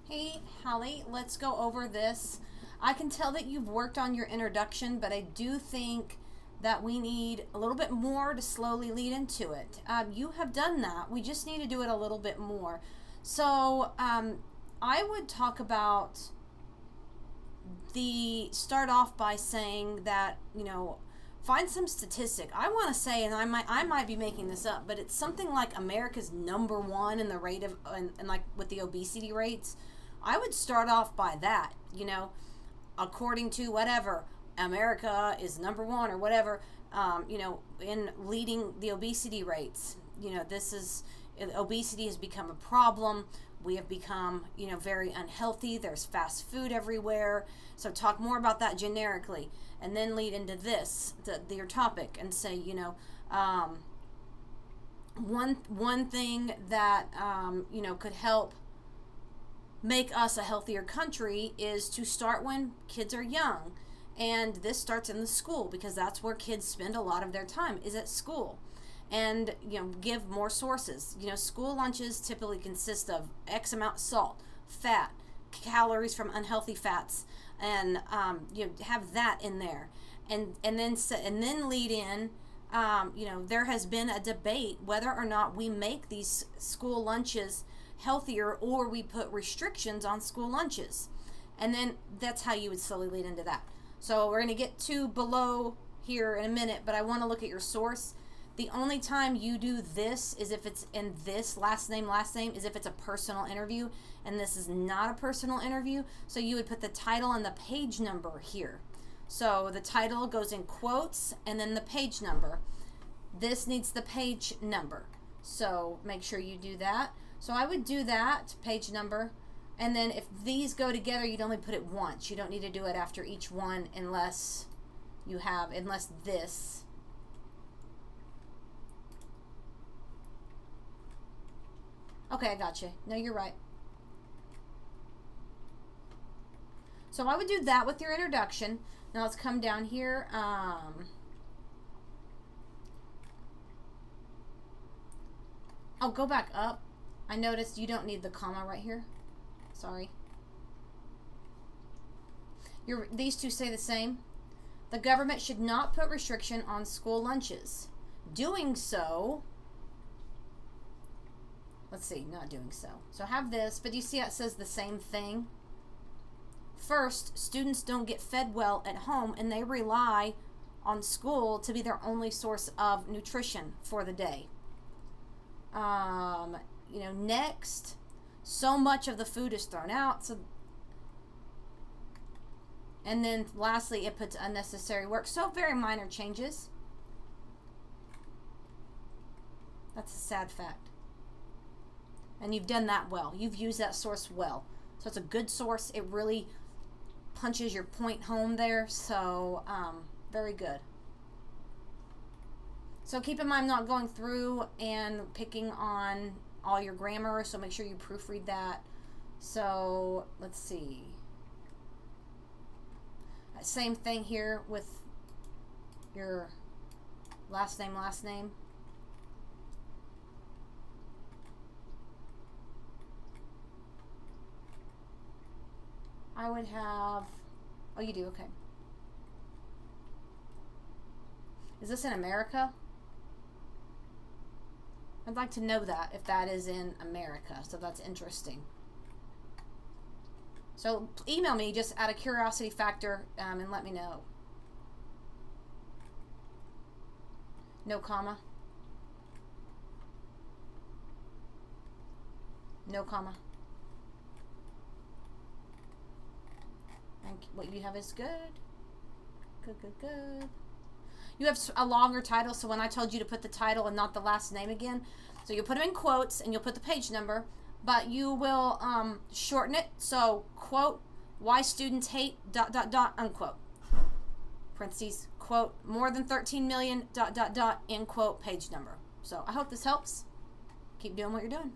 Hey, Hallie, let's go over this. I can tell that you've worked on your introduction, but I do think that we need a little bit more to slowly lead into it. You have done that. We just need to do it a little bit more. So, I would talk about start off by saying that, find some statistic. I want to say, and I might be making this up, but it's something like America's number one in the rate of, and like with the obesity rates. I would start off by that, according to whatever, America is number one or whatever, in leading the obesity rates. Obesity has become a problem. We have become, very unhealthy. There's fast food everywhere. So talk more about that generically, and then lead into your topic, and say, one thing that could help make us a healthier country is to start when kids are young, and this starts in the school, because that's where kids spend a lot of their time, is at school. And give more sources. School lunches typically consist of X amount of salt, fat, calories from unhealthy fats, and have that in there, and then lead in. There has been a debate whether or not we make these school lunches healthier, or we put restrictions on school lunches, and then that's how you would slowly lead into that. So we're going to get to below here in a minute, but I want to look at your source. The only time you do this is if it's in this last name is if it's a personal interview, and this is not a personal interview. So you would put the title and the page number here. So the title goes in quotes, and then the page number. This needs the page number. So make sure you do that. So I would do that, page number. And then if these go together, you'd only put it once. You don't need to do it after each one unless this. Okay, I got you. No, you're right. So I would do that with your introduction. Now let's come down here. Oh, go back up. I noticed you don't need the comma right here. Sorry. These two say the same. The government should not put restriction on school lunches. Doing so... Let's see, not doing so. So have this, but you see how it says the same thing? First, students don't get fed well at home, and they rely on school to be their only source of nutrition for the day. Next, so much of the food is thrown out. And then lastly, it puts unnecessary work. So very minor changes. That's a sad fact. And you've done that well. You've used that source well. So it's a good source. It really punches your point home there. So, very good. So keep in mind, I'm not going through and picking on all your grammar. So make sure you proofread that. So, let's see. Same thing here with your last name. I would have... Oh, you do? Okay. Is this in America? I'd like to know that, if that is in America. So that's interesting. So email me just out of curiosity factor, and let me know. No comma. No comma. What you have is good. Good. You have a longer title, so when I told you to put the title and not the last name again, so you'll put them in quotes and you'll put the page number, but you will shorten it. So, quote, why students hate ... unquote. Parentheses, quote, more than 13 million ... end quote, page number. So I hope this helps. Keep doing what you're doing.